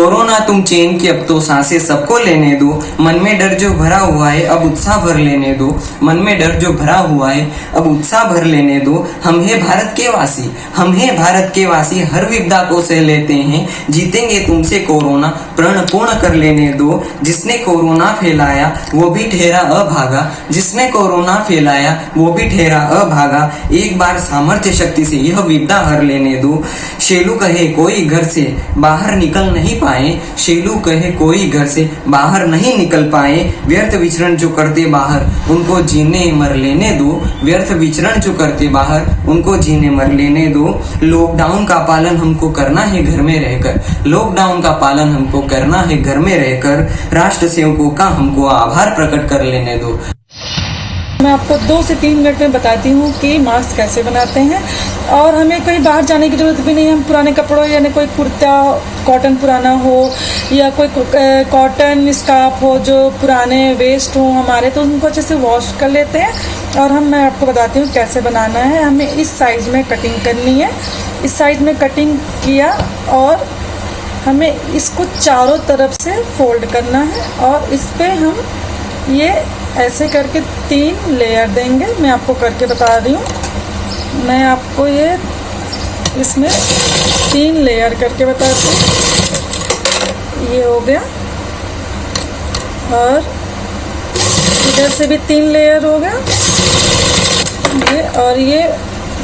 Corona तुम चैन की अब तो सांसें सबको लेने दो, मन में डर जो भरा हुआ है अब उत्साह भर लेने दो, मन में डर जो भरा हुआ है अब उत्साह भर लेने दो। हम हैं भारत के वासी, हम हैं भारत के वासी, हर विपदा को सह लेते हैं, जीतेंगे तुमसे कोरोना, प्रण पूर्ण कर लेने दो। जिसने कोरोना फैलाया वो भी ठहरा अभागा, जिसने कोरोना फैलाया वो भी ठहरा अभागा, एक बार सामर्थ्य शक्ति से यह विपदा हर लेने दो। शेलू कहे कोई घर से बाहर निकल नहीं पाए, शेलू कहे कोई घर से बाहर नहीं निकल पाए, व्यर्थ विचरण जो करते बाहर उनको जीने मर लेने दो, व्यर्थ विचरण जो करते बाहर उनको जीने मर लेने दो। लॉकडाउन का पालन हमको करना है घर में रहकर, लॉकडाउन का पालन हमको करना है घर में रहकर, राष्ट्र सेवकों का हमको आभार प्रकट कर लेने दो। मैं आपको 2 से 3 मिनट में बताती हूँ कि मास्क कैसे बनाते हैं, और हमें कहीं बाहर जाने की ज़रूरत भी नहीं है। हम पुराने कपड़ों यानी कोई कुर्ता कॉटन पुराना हो या कोई कॉटन स्कार्फ हो जो पुराने वेस्ट हो हमारे, तो उनको अच्छे से वॉश कर लेते हैं। और मैं आपको बताती हूँ कैसे बनाना है। हमें इस साइज़ में कटिंग करनी है, इस साइज़ में कटिंग किया और हमें इसको चारों तरफ से फोल्ड करना है और इस पर हम ये ऐसे करके 3 लेयर देंगे। मैं आपको करके बता रही हूँ, मैं आपको ये इसमें 3 लेयर करके बताती हूँ। ये हो गया और इधर से भी 3 लेयर हो गया ये, और ये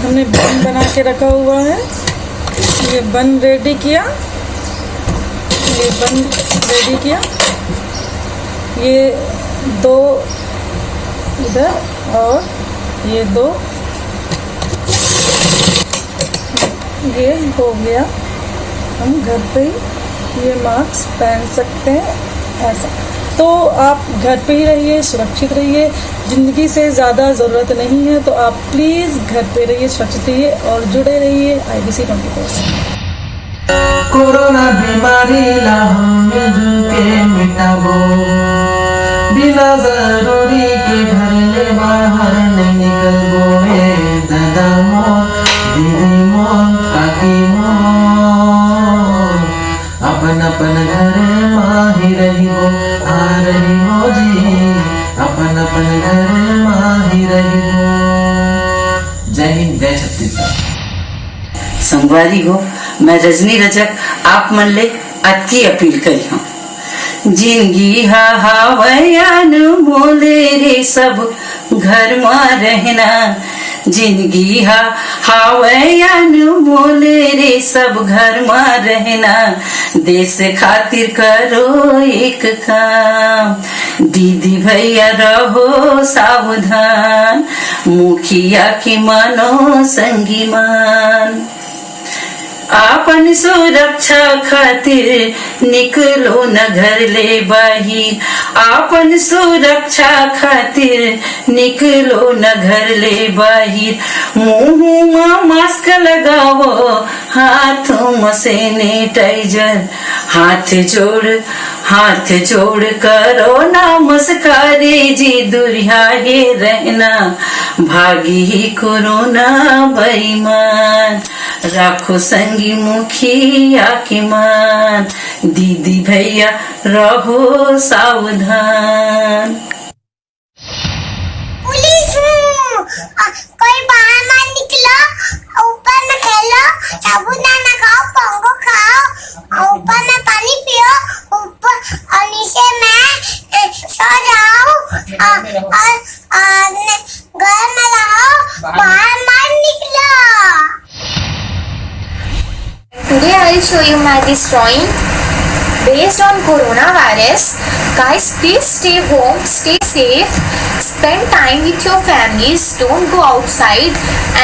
हमने बन बना के रखा हुआ है। ये बन रेडी किया, ये बन रेडी किया, ये 2 इधर और ये 2, ये हो गया। हम घर पे ही ये मास्क पहन सकते हैं ऐसा। तो आप घर पे ही रहिए, सुरक्षित रहिए, ज़िंदगी से ज़्यादा ज़रूरत नहीं है, तो आप प्लीज़ घर पे रहिए, सुरक्षित रहिए और जुड़े रहिए IBC 24 से। कोरोना बीमारी ला हम मिलजुल के मिटाबो, बिना जरूरी के घर ले बाहर नहीं निकलबो। हे दादा मोर, दीदी मोर, काकी मोर, अपन अपन घर माही रहिबो, आ रहिबो जी, अपन अपन घर माही रहिबो। जय हिंद, जय छत्तीसगढ़। संगवारी हो, मैं रजनी रजक आप मन ले अति अपील करी हूँ। जिंदगी हवायान मोले रे सब घर में रहना, जिंदगी हवायान मोले रे सब घर में रहना, देश खातिर करो एक काम, दीदी भैया रहो सावधान, मुखिया की मानो संगी मान। आपन सुरक्षा खातिर निकलो न घर ले बाहिर, आपन सुरक्षा खातिर निकलो न घर ले बाहिर, मुंह में मास्क लगाओ, हाथों में सैनिटाइजर, हाथ जोड़ करो नमस्कारे जी, दुरियाए रहना भागी ही कोरोना बेईमान, राखो संगी मुखिया की मान, दीदी भैया रहो सावधान। पुलिस कोई बाहर मत निकलो, ऊपर में खेलो, साबुदाना खाओ, पोंगो खाओ, ऊपर में पानी पियो, ऊपर और नीचे में सो जाओ, और घर में रहो, बाहर मत निकलो। Today I will show you my this drawing based on coronavirus. Guys, please stay home, stay safe, spend time with your families, don't go outside,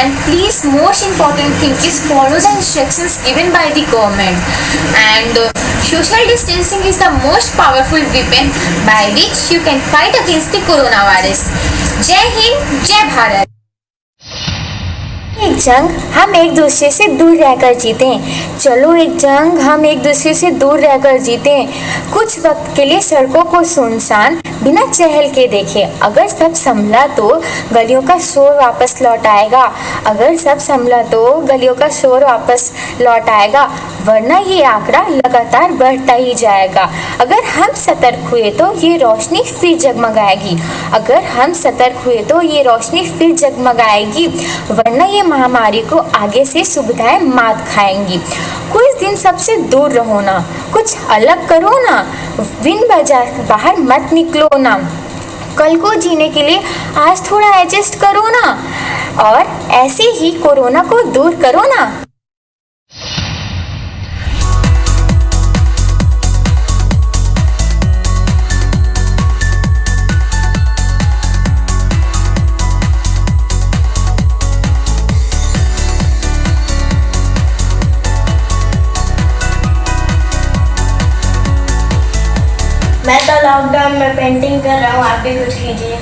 and please most important thing is follow the instructions given by the government. And social distancing is the most powerful weapon by which you can fight against the coronavirus. Jai Hind, Jai Bharat. एक जंग हम एक दूसरे से दूर रहकर जीतें, चलो एक जंग हम एक दूसरे से दूर रहकर जीतें। कुछ वक्त के लिए सड़कों को सुनसान, बिना चहल के देखे। अगर सब संभला तो गलियों का शोर वापस लौट आएगा, अगर सब संभला तो गलियों का शोर वापस लौट आएगा, वरना ये आंकड़ा लगातार बढ़ता ही जाएगा। अगर हम सतर्क हुए तो ये रोशनी फिर जगमगाएगी, अगर हम सतर्क हुए तो ये रोशनी फिर जगमगाएगी, वरना ये महामारी को आगे से सुविधाएं मात खाएंगी। कुछ दिन सबसे दूर रहो ना, कुछ अलग करो ना, बिन वजह बाहर मत निकलो ना, कल को जीने के लिए आज थोड़ा एडजस्ट करो ना, और ऐसे ही कोरोना को दूर करो ना। मैं तो लॉकडाउन में पेंटिंग कर रहा हूँ, आप भी कुछ कीजिए।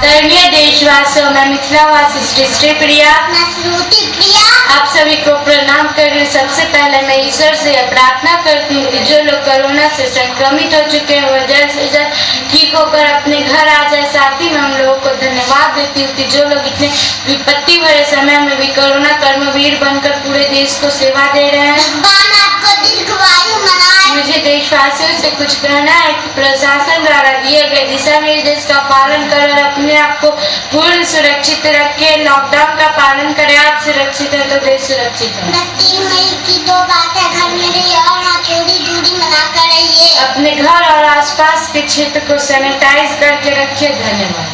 आदरणीय देशवासियों, मैं मिथिलावासी सृष्टि प्रिया, मैं श्रुति प्रिया, आप सभी को प्रणाम कर रही हूँ। सबसे पहले मैं ईश्वर से प्रार्थना करती हूँ कि जो लोग कोरोना से संक्रमित हो चुके हैं वह जल्द से जल्द ठीक होकर अपने घर आ जाए। साथ ही मैं उन लोगों को धन्यवाद देती हूँ कि जो लोग इतने विपत्ति भरे समय में भी कोरोना कर्मवीर बनकर पूरे देश को सेवा दे रहे हैं। भगवान आपको दीर्घायु बनाए। मुझे देशवासियों से कुछ कहना है कि प्रशासन द्वारा दिए गए दिशा निर्देश का पालन कर और अपने आप को पूर्ण सुरक्षित रखें। लॉकडाउन का पालन करें, आप सुरक्षित है तो देश सुरक्षित है। बस 3 मई की 2 बातें, घर में रहिए और हाथ थोड़ी दूरी बनाकर रहिए। अपने घर और आसपास के क्षेत्र को सैनिटाइज करके रखिए। धन्यवाद।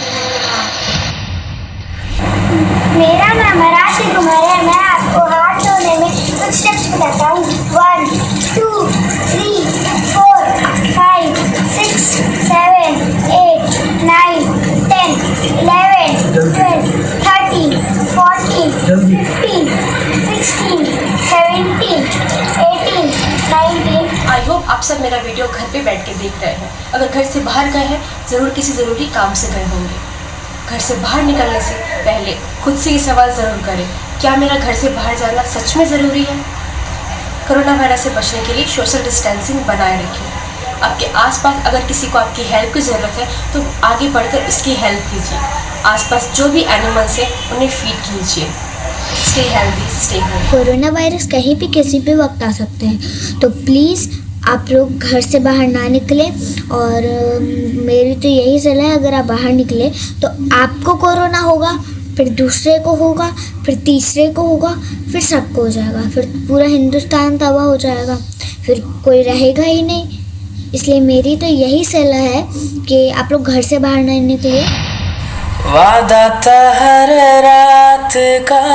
मेरा नाम राशि कुमार है। मैं आपको हाथ धोने में कुछ स्टेप्स बताता हूँ। 1 2 3 4 5 6 7 8 9 10 11 12 13 14 15 16 17 18 19। आई होप आप सब मेरा वीडियो घर पे बैठ के देख रहे हैं। अगर घर से बाहर गए हैं, ज़रूर किसी ज़रूरी काम से गए होंगे। घर से बाहर निकलने से पहले खुद से ये सवाल ज़रूर करें, क्या मेरा घर से बाहर जाना सच में ज़रूरी है? कोरोना वायरस से बचने के लिए सोशल डिस्टेंसिंग बनाए रखिए। आपके आसपास अगर किसी को आपकी हेल्प की ज़रूरत है तो आगे बढ़कर उसकी हेल्प कीजिए। आसपास जो भी एनिमल्स हैं उन्हें फीड कीजिए। Stay healthy, stay home. Corona virus कहीं भी किसी भी वक्त आ सकते हैं, तो प्लीज़ आप लोग घर से बाहर ना निकलें। और मेरी तो यही सलाह है, अगर आप बाहर निकलें तो आपको कोरोना होगा, फिर दूसरे को होगा, फिर तीसरे को होगा, फिर सबको हो जाएगा, फिर पूरा हिंदुस्तान तबाह हो जाएगा, फिर कोई रहेगा ही नहीं। इसलिए मेरी तो यही सलाह है कि आप लोग घर से बाहर ना निकले। वादा था हर रात का,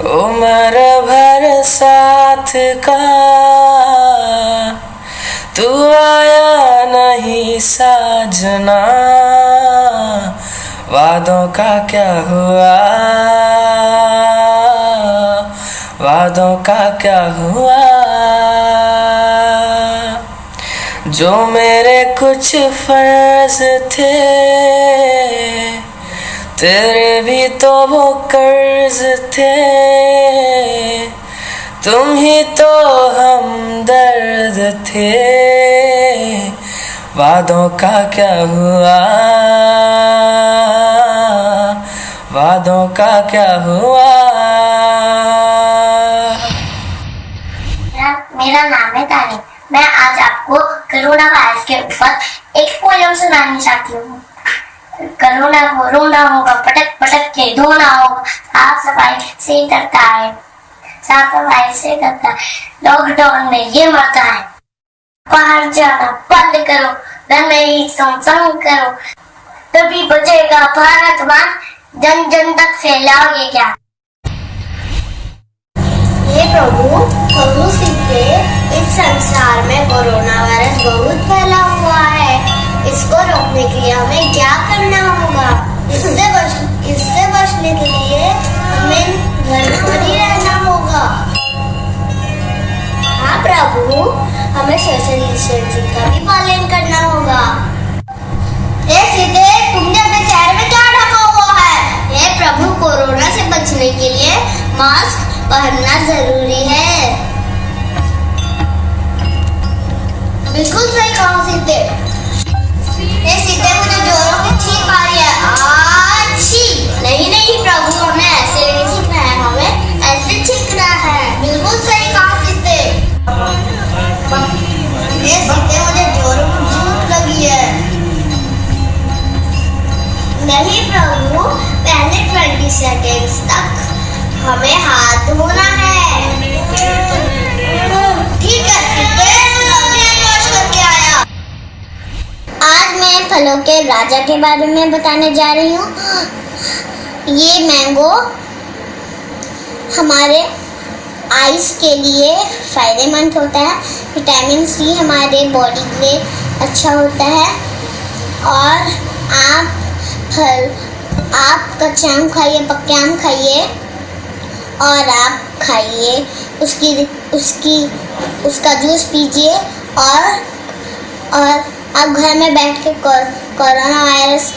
उम्र भर साथ का, तू आया नहीं साजना, वादों का क्या हुआ, वादों का क्या हुआ। जो मेरे कुछ फर्ज थे, तेरे भी तो वो कर्ज थे, तुम ही तो हमदर्द थे, वादों का क्या हुआ, वादों का क्या हुआ। मेरा नाम है तानी। मैं आज आपको कोरोना वायरस के ऊपर एक पोयम सुनानी चाहती हूँ। कोरोना को रोना होगा, पटक पटक के धोना होगा, साफ सफाई से करता है, साफ सफाई से करता है। लॉकडाउन में ये मरता है। बाहर जाना बंद करो, घर में ही संग करो, तभी बचेगा भारत मां। जन जन तक फैलाओगे क्या? हे प्रभु, मनुष्य के इस संसार में कोरोना वायरस बहुत फैला हुआ है। इसको रोकने के लिए हमें क्या करना होगा? इससे बचने के लिए हमें घर पर ही रहना होगा। हाँ प्रभु, हमें सोशल डिस्टेंसिंग का भी पालन करना होगा। सीधे तुमने अपने चेहरे में क्या ढका हुआ है? हे प्रभु, कोरोना से बचने के लिए मास्क पहनना जरूरी है। बिल्कुल सही कहा सीते। ये सीते मुझे जोरों की छींक आ रही है। आच्छी। नहीं प्रभु, हमें ऐसे नहीं छींकना है, हमें ऐसे छींकना है। बिल्कुल सही कहा सीते। ये सीते मुझे जोरों की भूख लगी है। नहीं प्रभु, पहले 20 सेकेंड्स तक हमें हाथ धोना है। ठीक है सीते, मैं वॉश करके आया। आज मैं फलों के राजा के बारे में बताने जा रही हूँ। ये मैंगो हमारे आइस के लिए फायदेमंद होता है। विटामिन सी हमारे बॉडी के लिए अच्छा होता है। और आप कच्चे आम खाइए, पक्के आम खाइए और आप खाइए, उसका जूस पीजिए। और आप घर में बैठ के कोरोना वायरस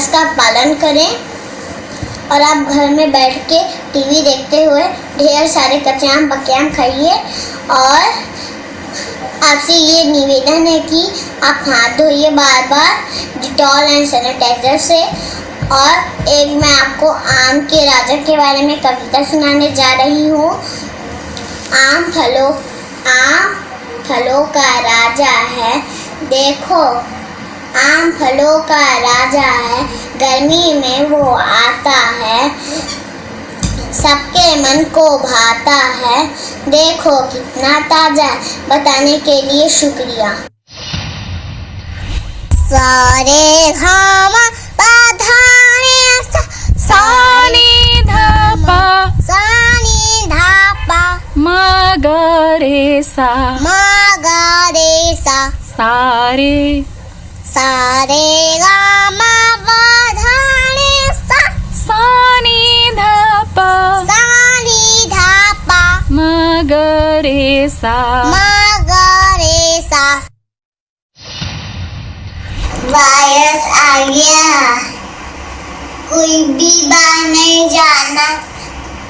का पालन करें। और आप घर में बैठ के टीवी देखते हुए ढेर सारे कच्चे आम, पक्के आम खाइए। और आपसे ये निवेदन है कि आप हाथ धोइए बार बार डिटॉल एंड सैनिटाइजर से। और एक मैं आपको आम के राजा के बारे में कविता सुनाने जा रही हूँ। आम फलों का राजा है, देखो आम फलों का राजा है। गर्मी में वो आता है, सबके मन को भाता है। देखो कितना ताजा, बताने के लिए शुक्रिया। सारे घाम बाधाने सानी धापा सानी धापा मगरे सा सारे गाम बाधाने सानी धापा मगरे सा वायरस आ गया, कोई भी बाहर नहीं जाना,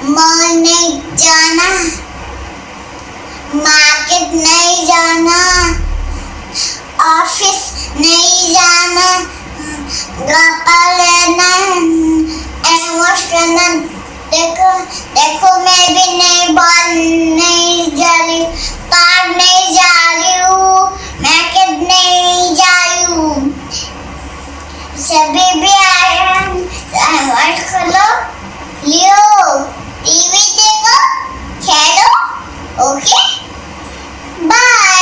मॉल नहीं जाना, मार्केट नहीं जाना, ऑफिस नहीं जाना, गप्पा लेना, एमोश करना। देखो मैं भी नहीं जा रही, पार्क नहीं जा रही हूँ, मार्केट नहीं जा रही हूँ। सभी भी आए हैं, एमोश करो, लियो, टीवी देखो, खेलो, ओके, बाय।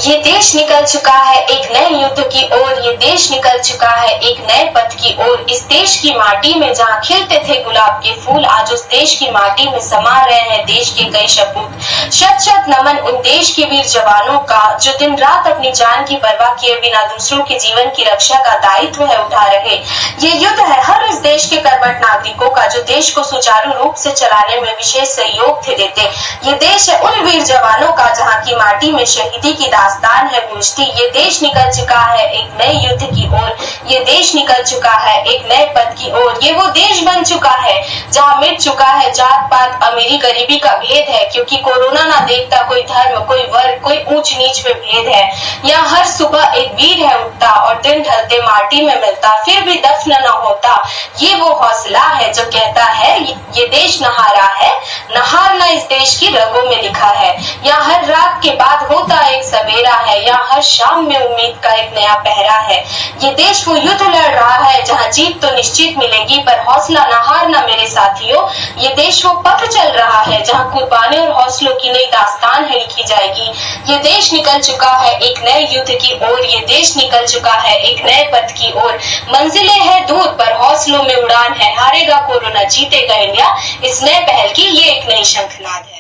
ये देश निकल चुका है एक नए युद्ध की ओर, ये देश निकल चुका है एक नए पथ की ओर। इस देश की माटी में जहाँ खिलते थे गुलाब के फूल, आज उस देश की माटी में समा रहे हैं देश के कई शपूत। शत शत नमन उन देश के वीर जवानों का, जो दिन रात अपनी जान की परवाह किए बिना दूसरों के जीवन की रक्षा का दायित्व है उठा रहे। ये युद्ध है हर उस देश के कर्मठ नागरिकों का, जो देश को सुचारू रूप से चलाने में विशेष सहयोग थे देते। ये देश है उन वीर जवानों का, जहाँ की माटी में शहीदी की दास्तान है गूंजती। ये देश निकल चुका है एक नए युद्ध की ओर, ये देश निकल चुका है एक नए पद की ओर। ये वो देश बन चुका है जहाँ मिट चुका है जात पात अमीरी गरीबी का भेद है, क्योंकि कोरोना ना देखता कोई धर्म, कोई वर्ग, कोई ऊंच नीच में भेद है। यहाँ हर सुबह एक वीर है उठता और दिन ढलते माटी में मिलता, फिर भी दफन न होता। ये वो हौसला है जो कहता है ये देश नहारा है, नहारना इस देश की रगों में लिखा है। यहाँ हर रात के बाद होता एक सवेरा है, यहाँ हर शाम में उम्मीद का एक नया पहरा है। ये देश वो युद्ध लड़ रहा है जहाँ जीत तो निश्चित मिलेगी, पर हौसला न हारना मेरे साथियों। ये देश वो पथ चल रहा है जहाँ कुर्बानी और हौसलों की नई दास्तान है लिखी जाएगी। ये देश निकल चुका है एक नए युद्ध की ओर, ये देश निकल चुका है एक नए पथ की ओर। मंजिलें हैं दूर पर हौसलों में उड़ान है, हारेगा कोरोना जीतेगा इंडिया, इस नए पहल की ये एक नई शंखनाद है।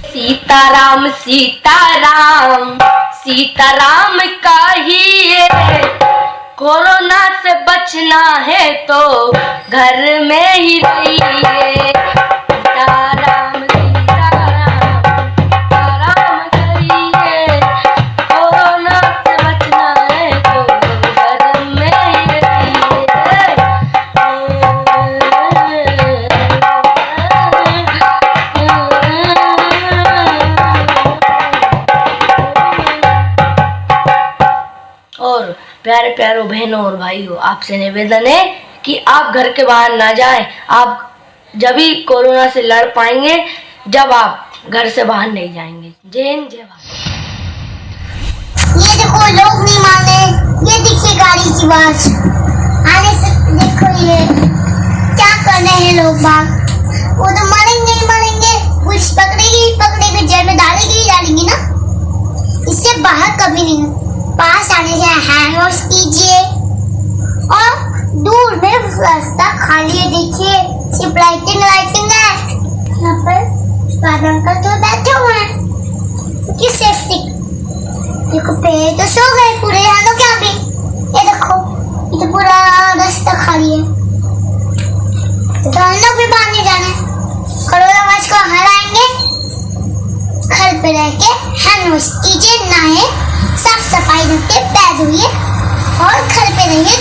सीताराम सीताराम सीताराम कहिए, कोरोना से बचना है तो घर में ही रहिए। सीताराम सीताराम सीताराम कहिए, कोरोना से बचना है तो घर में ही रहिए। प्यारे प्यारो बहनों और भाइयों, आपसे निवेदन है कि आप घर के बाहर ना जाएं। आप जब भी कोरोना से लड़ पाएंगे जब आप घर से बाहर नहीं जाएंगे। जय हिंद, जय भारत। ये देखो लोग नहीं माने, ये देखिए गाड़ी की आवाज आने से, देखो ये क्या कर रहे हैं लोग बाग। वो तो मरेंगे ही मरेंगे, कुछ पकड़ेगी जेल में डालेगी ना। इससे बाहर कभी नहीं, पास आने से हैंड वॉश कीजिए। और दूर में रास्ता खाली है, देखिए सिर्फ लाइटिंग है। यहाँ पर फादर अंकल तो बैठे हुए हैं कि सेफ्टी। देखो पेड़ तो सो गए पूरे, यहाँ तो क्या भी, ये देखो ये तो पूरा रास्ता खाली है। तो हम लोग भी बाहर नहीं जाना है। कोरोना वायरस को हराएंगे, घर पे रह के हैंड वॉश कीजिए, नहाए, साफ सफाई रखिए, पैर धोइए और घर पे रहिए।